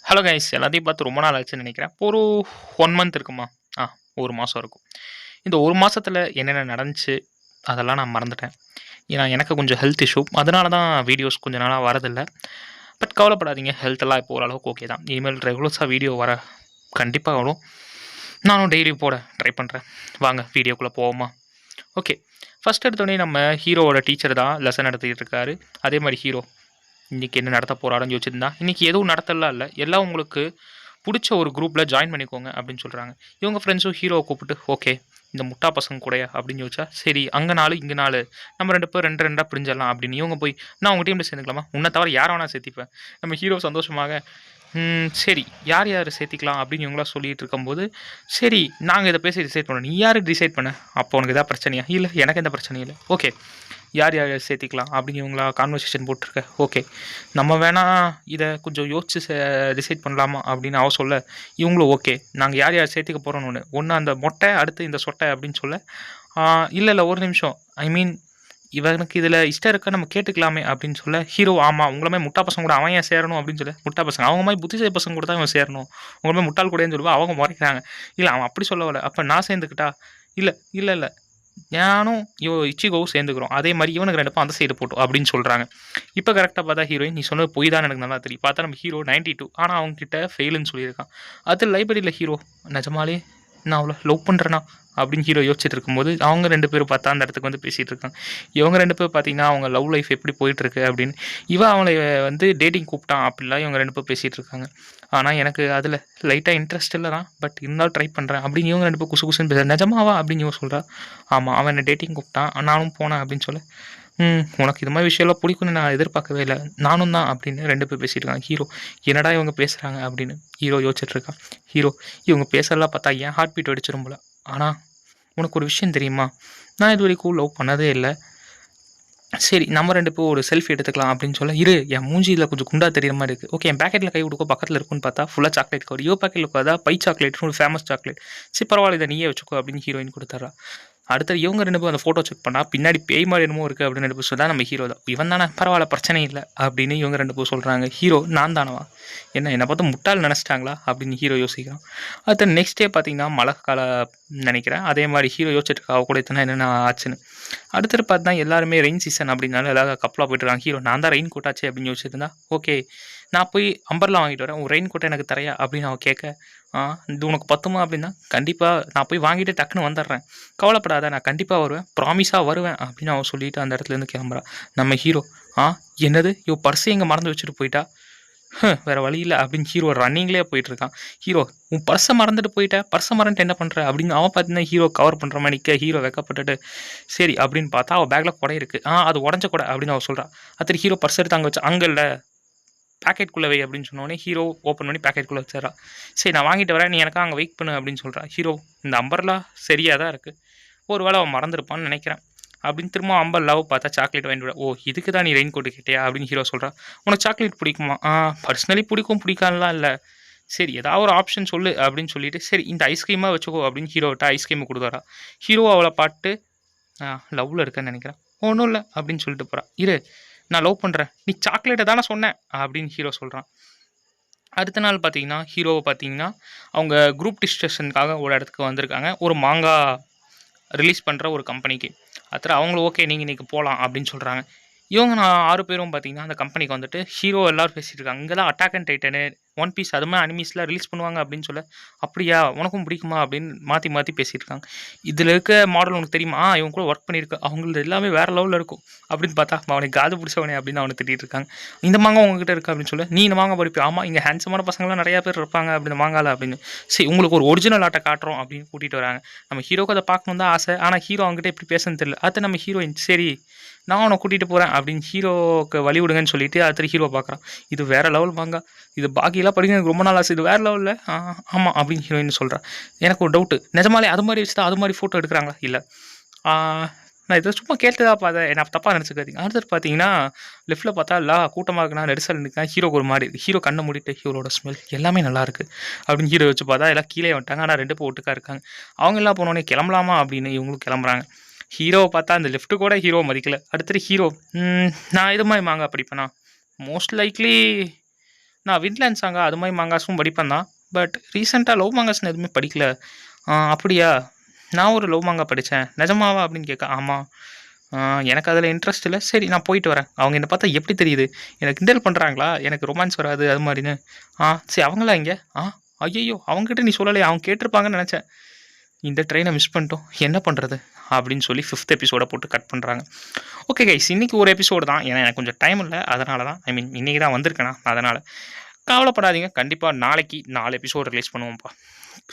Hello guys எல்லாத்தையும் பார்த்து ரொம்ப நாள் ஆச்சுன்னு நினைக்கிறேன். ஒரு 1 மந்த் இருக்குமா? ஆ 1 மாதம் இருக்கும். இந்த 1 மாசத்துல என்னென்ன நடந்துச்சு, அதெல்லாம் நான் மறந்துட்டேன். ஏன்னா எனக்கு கொஞ்சம் ஹெல்த் இஷ்யூ. அதனால தான் வீடியோஸ் கொஞ்ச நாளா வரதில்ல. பட் கவலைப்படாதீங்க. ஹெல்த் எல்லாம் இப்போ ஓரளவுக்கு ஓகே தான். இனிமேல் ரெகுலர்ஸா வீடியோ வர கண்டிப்பா வரும். நானும் டெய்லி போட ட்ரை பண்றேன். வாங்க வீடியோக்குள்ள போவோமா? ஓகே. ஃபர்ஸ்ட் எடுத்தோனே நம்ம ஹீரோவோட டீச்சர் தான் லெசன் நடத்திட்டு இருக்காரு. அதே மாரி ஹீரோ இன்னைக்கு என்ன நடத்த போறாருன்னு யோசிச்சிருந்தா, இன்னைக்கு எதுவும் நடத்தலாம் இல்ல. எல்லாம் உங்களுக்கு புடிச்ச ஒரு குரூப்ல ஜாயின் பண்ணிக்கோங்க அப்படின்னு சொல்றாங்க. இவங்க ஃப்ரெண்ட்ஸும் ஹீரோவ கூப்பிட்டு, ஓகே இந்த முட்டா பசங்க கூடயா அப்படின்னு யோசிச்சா, சரி அங்க 4 இங்க 4 நம்ம 2 பேரும் 2 2 பிரிஞ்சிடலாம் அப்படின்னு இவங்க போய், நான் உங்க டீம்ல சேர்ந்துக்கலாமா? உன்னை தவிர யார வேணா சேர்த்திப்பேன். நம்ம ஹீரோ சந்தோஷமாக, சரி யார் யார் சேர்த்திக்கலாம் அப்படின்னு இவங்களாம் சொல்லிட்டு இருக்கும்போது, சரி நாங்க இதை பேசி டிசைட் பண்ணோம். நீ யாரு டிசைட் பண்ண? அப்போ உனக்கு ஏதாவது பிரச்சனையா? இல்லை எனக்கு எந்த பிரச்சனையும் இல்லை. ஓகே யார் யார் சேர்த்திக்கலாம் அப்படின்னு இவங்களா கான்வர்சேஷன் போட்டிருக்க. ஓகே நம்ம வேணா இதை கொஞ்சம் யோசிச்சு டிசைட் பண்ணலாமா அப்படின்னு அவ சொல்ல, இவங்களும் ஓகே நாங்கள் யார் யார் சேர்த்திக்க போகிறோன்னு ஒன்று அந்த மொட்டை அடுத்து இந்த சொட்டை அப்படின்னு சொல்ல, இல்லை இல்லை ஒரு நிமிஷம், ஐ மீன் இவனுக்கு இதில் இஷ்டம் இருக்க நம்ம கேட்டுக்கலாமே அப்படின்னு சொல்ல, ஹீரோ ஆமாம் உங்களை மாதிரி முட்டா பசங்க கூட அவன் ஏன் சேரணும் அப்படின்னு சொல்ல, முட்டா பசங்க அவங்க மாதிரி புத்திசாலி பசங்க கூட தான் இவன் சேரணும், உங்களை மாதிரி முட்டாள் கூடன்னு சொல்லுவா. அவங்க முறைக்கிறாங்க. இல்லை அவன் அப்படி சொல்ல வரல, அப்போ நான் சேர்ந்துக்கிட்டா? இல்லை இல்லை இல்லை ஞானும் இச்சிகோவும் சேர்ந்துக்கிறோம். அதே மாதிரி இவனுக்கு 2 அந்த சைடு போட்டோம் அப்படின்னு சொல்கிறாங்க. இப்போ கரெக்டாக பார்த்தா ஹீரோயின் நீ சொன்னது பொய் தான் எனக்கு நல்லா தெரியும். பார்த்தா நம்ம ஹீரோ 92 ஆனால் அவங்க கிட்ட ஃபெயிலுன்னு சொல்லியிருக்கான். அது லைப்ரரியில் ஹீரோ நிஜமாலே நான் அவ்வளோ லவ் பண்ணுறேனா அப்படின்னு ஹீரோ யோசிச்சுட்டு இருக்கும்போது அவங்க 2 பேரும் பார்த்தா அந்த இடத்துக்கு வந்து பேசிகிட்டு இருக்காங்க. இவங்க 2 பேர் பார்த்தீங்கன்னா அவங்க லவ் லைஃப் எப்படி போயிட்டுருக்கு அப்படின்னு இவன் அவளை வந்து டேட்டிங் கூப்பிட்டான் அப்படிலாம் இவங்க 2 பேர் பேசிகிட்டு இருக்காங்க. ஆனால் எனக்கு அதில் லைட்டாக இன்ட்ரெஸ்ட் இல்லை தான், பட் இருந்தாலும் ட்ரை பண்ணுறேன் அப்படின்னு இவங்க 2 பேர் குசு குசுன்னு பேசுகிறேன். நிஜமாவா அப்படின்னு இவன் சொல்கிறா. ஆமாம் அவன் என்னை டேட்டிங் கூப்பிட்டான் நானும் போனேன் அப்படின்னு சொல்ல, உனக்கு இது மாதிரி விஷயம்லாம் பிடிக்கும்னு நான் எதிர்பார்க்கவே இல்லை, நானும் தான் அப்படின்னு 2 பேர் பேசிகிட்டு இருக்காங்க. ஹீரோ என்னடா இவங்க பேசுகிறாங்க அப்படின்னு ஹீரோ யோசிச்சுட்டு இருக்கான். ஹீரோ இவங்க பேசுறதெல்லாம் பார்த்தா என் ஹார்ட் பீட் வெடிச்சிரும் போல. ஆனால் உனக்கு ஒரு விஷயம் தெரியுமா, நான் இது வரைக்கும் லவ் பண்ணதே இல்லை. சரி நம்ம 2 பேரும் ஒரு செல்ஃபி எடுத்துக்கலாம் அப்படின்னு சொல்ல, இரு என் மூஞ்சியில் கொஞ்சம் குண்டா தெரியுற மாதிரி இருக்குது. ஓகே என் பேக்கெட்டில் கை கொடுக்க பக்கத்தில் இருக்குன்னு பார்த்தா ஃபுல்லாக சாக்லேட் கவர். யோ பேக்கெட்டில் இருக்காதா பை சாக்லேட்னு ஒரு ஃபேமஸ் சாக்லேட். சரி பரவாயில்ல இதை நீயே வச்சுக்கோ அப்படின்னு ஹீரோயின் கொடுத்துட்றா. அடுத்தது இவங்க 2 பேரும் அந்த ஃபோட்டோ செக் பண்ணா பின்னாடி பேய் மாதிரி என்னமோ இருக்குது அப்படின்னு 2 பேர் சொன்னா நம்ம ஹீரோ தான். இவன் தானே பரவாயில்ல பிரச்சனை இல்லை அப்படின்னு இவங்க 2 பேரும் சொல்கிறாங்க. ஹீரோ நான் தானவா, என்னை பார்த்து முட்டாள் நினச்சிட்டாங்களா அப்படின்னு ஹீரோ யோசிக்கிறான். அடுத்த நெக்ஸ்ட் டே பார்த்தீங்கன்னா மழை கால நினைக்கிறேன். அதே மாதிரி ஹீரோ யோசிச்சுட்டு இருக்கா அவ கூட இத்தனை என்னென்ன ஆச்சுன்னு. அடுத்தது பார்த்தா எல்லாருமே ரெயின் சீசன் அப்படின்னால எல்லாரும் கப்பலாக போயிட்டு இருக்காங்க. ஹீரோ நான் தான் ரெயின் கோட்டாச்சு அப்படின்னு யோசிச்சிருந்தா, ஓகே நான் போய் அம்பர்லாம் வாங்கிட்டு வரேன், உன் ரெயின் கோட்டை எனக்கு தரையா அப்படின்னு அவன் கேட்க, இது உனக்கு பத்துமா அப்படின்னா, கண்டிப்பாக நான் போய் வாங்கிட்டு டக்குன்னு வந்துடுறேன், கவலைப்படாத நான் கண்டிப்பாக வருவேன், ப்ராமிஸாக வருவேன் அப்படின்னு அவன் சொல்லிட்டு அந்த இடத்துலேருந்து கிளம்புறான். நம்ம ஹீரோ என்னது பர்ஸை எங்கே மறந்து வச்சுட்டு போயிட்டா, வேறு வழி இல்லை அப்படின்னு ஹீரோ ரன்னிங்லேயே போயிட்டுருக்கான். ஹீரோ உன் பர்ஸை மறந்துட்டு போயிட்ட, பர்ஸை மறந்துட்டு என்ன பண்ணுற அப்படின்னு அவன் பார்த்தீங்கன்னா ஹீரோ கவர் பண்ணுற மாதிரி நிற்க, ஹீரோ வெக்கப்பட்டுட்டு சரி அப்படின்னு பார்த்தா அவள் பேக்கில் குடை இருக்குது. அது உடஞ்ச குடை அப்படின்னு அவள் சொல்கிறான். அத்தனை ஹீரோ பர்ஸ் எடுத்து அங்கே வச்சு, அங்கே இல்லை பேக்கெட்குள்ளே வை அப்படின்னு சொன்னோடனே ஹீரோ ஓப்பன் பண்ணி பேக்கெட்குள்ளே வச்சிடறா. சரி நான் வாங்கிட்டு வரேன் நீ எனக்கா அங்கே வெயிட் பண்ணு அப்படின்னு சொல்கிறா. ஹீரோ இந்த அம்பர்லா சரியாக தான் இருக்குது, ஒரு வேளை அவன் மறந்துருப்பான்னு நினைக்கிறேன் அப்படின்னு திரும்ப அம்பர்லாவை பார்த்தா சாக்லேட் வாங்கிட்டு விட. இதுக்கு தான் நீ ரெயின் கோட்டு கேட்டியா அப்படின்னு ஹீரோ சொல்கிறா. உனக்கு சாக்லேட் பிடிக்குமா? பர்சனலி பிடிக்கும் பிடிக்கான்லாம் இல்லை, சரி ஏதாவது ஒரு ஆப்ஷன் சொல்லு அப்படின்னு சொல்லிட்டு, சரி இந்த ஐஸ்கிரீமாக வச்சுக்கோ அப்படின்னு ஹீரோவிட்ட ஐஸ்கிரீமை கொடுத்துறா. ஹீரோ அவளை பாட்டு லவ்வில் இருக்கேன்னு நினைக்கிறேன், ஒன்றும் இல்லை அப்படின்னு சொல்லிட்டு போகிறா. இரு நான் லவ் பண்ணுறேன், நீ சாக்லேட்டை தானே சொன்னேன் அப்படின்னு ஹீரோ சொல்கிறான். அடுத்த நாள் பார்த்தீங்கன்னா ஹீரோவை பார்த்தீங்கன்னா அவங்க குரூப் டிஸ்கஷனுக்காக ஒரு இடத்துக்கு வந்திருக்காங்க, ஒரு மாங்காய் ரிலீஸ் பண்ணுற ஒரு கம்பெனிக்கு. அப்புறம் அவங்களும் ஓகே நீங்கள் இன்றைக்கி போகலாம் அப்படின்னு சொல்கிறாங்க. இவங்க 6 பேரும் பார்த்தீங்கன்னா அந்த கம்பெனிக்கு வந்துட்டு ஹீரோ எல்லோரும் பேசிகிட்டு இருக்காங்க. இங்கே தான் Attack and Titan, One Piece அது மாதிரி அனிமீஸ்லாம் ரிலீஸ் பண்ணுவாங்க அப்படின்னு சொல்ல, அப்படியா உனக்கும் பிடிக்குமா அப்படின்னு மாற்றி மாற்றி பேசிகிட்டு இருக்காங்க. இதில் இருக்க மாடல் உனக்கு தெரியுமா, இவங்க கூட ஒர்க் பண்ணியிருக்கு, அவங்களது எல்லாமே வேறு லெவலில் இருக்கும் அப்படின்னு பார்த்தா அவனை காது பிடிச்சவனே அப்படின்னு அவனை திட்டிகிட்டு இருக்காங்க. இந்த மாங்காய் உங்ககிட்ட இருக்குது அப்படின்னு சொல்ல, நீ இந்த மாங்காய் படிப்பி, ஆமாம் இங்கே ஹேண்ட்ஸமான பசங்களாம் நிறையா பேர் இருப்பாங்க அப்படின்னு மாங்காயில் அப்படின்னு, சரி உங்களுக்கு ஒரு ஒரிஜினல் ஆட்டை காட்டுறோம் அப்படின்னு கூட்டிகிட்டு வராங்க. நம்ம ஹீரோக்கு அதை பார்க்கணும் தான் ஆசை, ஆனால் ஹீரோ அவங்ககிட்ட எப்படி பேசுன்னு தெரியல. அது நம்ம ஹீரோயின் சரி நான் அவனை கூட்டிகிட்டு போகிறேன் அப்படின்னு ஹீரோக்கு வழி விடுங்கன்னு சொல்லிட்டு அடுத்த ஹீரோ பார்க்குறான். இது வேறு லெவல் மாங்கா, இது பாக்கியெல்லாம் படிக்க எனக்கு ரொம்ப நாள் ஆசை, இது வேறு லெவலில் ஆமாம் அப்படின்னு ஹீரோயின் சொல்கிறான். எனக்கு ஒரு டவுட்டு, நிஜமாலே அது மாதிரி வச்சு தான் அது மாதிரி ஃபோட்டோ எடுக்கிறாங்களா? இல்லை நான் இதை சும்மா கேட்டுதா பார்த்தேன், என்ன தப்பாக நினச்சிக்காதீங்க. அடுத்தது பார்த்தீங்கன்னா லெஃப்ட்டில் பார்த்தா கூட்டமாக இருக்குன்னா நெரிசல் நிற்கான். ஹீரோக்கு ஒரு மாதிரி இருக்குது. ஹீரோ கண்ணை மூடிட்டு ஹீரோட ஸ்மெல் எல்லாமே நல்லாயிருக்கு அப்படின்னு ஹீரோ வச்சு பார்த்தா எல்லாம் கீழே வந்துட்டாங்க. ஆனால் 2 பேர் ஒட்டுக்கா இருக்காங்க. அவங்க எல்லாம் போனோடனே கிளம்பலாமா அப்படின்னு இவங்களும் கிளம்புறாங்க. ஹீரோவை பார்த்தா அந்த லெஃப்ட்டு கூட ஹீரோ மதிக்கலை. அடுத்தது ஹீரோ நான் இது மாதிரி மாங்காய் படிப்பேனா, மோஸ்ட் லைக்லி நான் வின்லேண்ட் சாங்கா அது மாதிரி மாங்காஸும் படிப்பேன் தான். பட் ரீசெண்டாக லவ் மாங்காஸ்னு எதுவுமே படிக்கல. அப்படியா? நான் ஒரு லவ் மாங்கா படித்தேன். நிஜமாவா அப்படின்னு கேட்க, ஆமாம். எனக்கு அதில் இன்ட்ரெஸ்ட் இல்லை. சரி நான் போயிட்டு வரேன். அவங்க என்னை பார்த்தா எப்படி தெரியுது? எனக்கு கிண்டல் பண்ணுறாங்களா? எனக்கு ரொமான்ஸ் வராது அது மாதிரின்னு. சரி அவங்களா இங்கே? ஐயையோ! அவங்ககிட்ட நீ சொல்லலையே, அவங்க கேட்டிருப்பாங்கன்னு நினச்சேன். இந்த ட்ரெயினை மிஸ் பண்ணிட்டோம். என்ன பண்ணுறது? அப்படின்னு சொல்லி 5th எபிசோட போட்டு கட் பண்ணுறாங்க. ஓகே கைஸ், இன்றைக்கி ஒரு எபிசோடு தான். ஏன்னா எனக்கு கொஞ்சம் டைம் இல்லை, அதனால தான். ஐ மீன் இன்றைக்கி தான் வந்திருக்கேனா, அதனால் கவலைப்படாதீங்க. கண்டிப்பாக நாளைக்கு 4 எபிசோடு ரிலீஸ் பண்ணுவோம்ப்பா.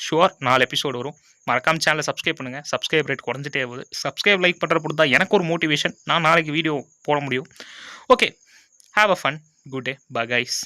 ஷுவர் 4 எபிசோடு வரும். மறக்காம சேனலை சப்ஸ்கிரைப் பண்ணுங்கள். சப்ஸ்கிரைப் ரேட் குறைஞ்சிட்டே போகுது. சப்ஸ்கிரைப் லைக் பண்ணுற பொறுத்து தான் எனக்கு ஒரு மோட்டிவேஷன். நான் நாளைக்கு வீடியோ போட முடியும். Okay, have a fun. Good day. Bye guys.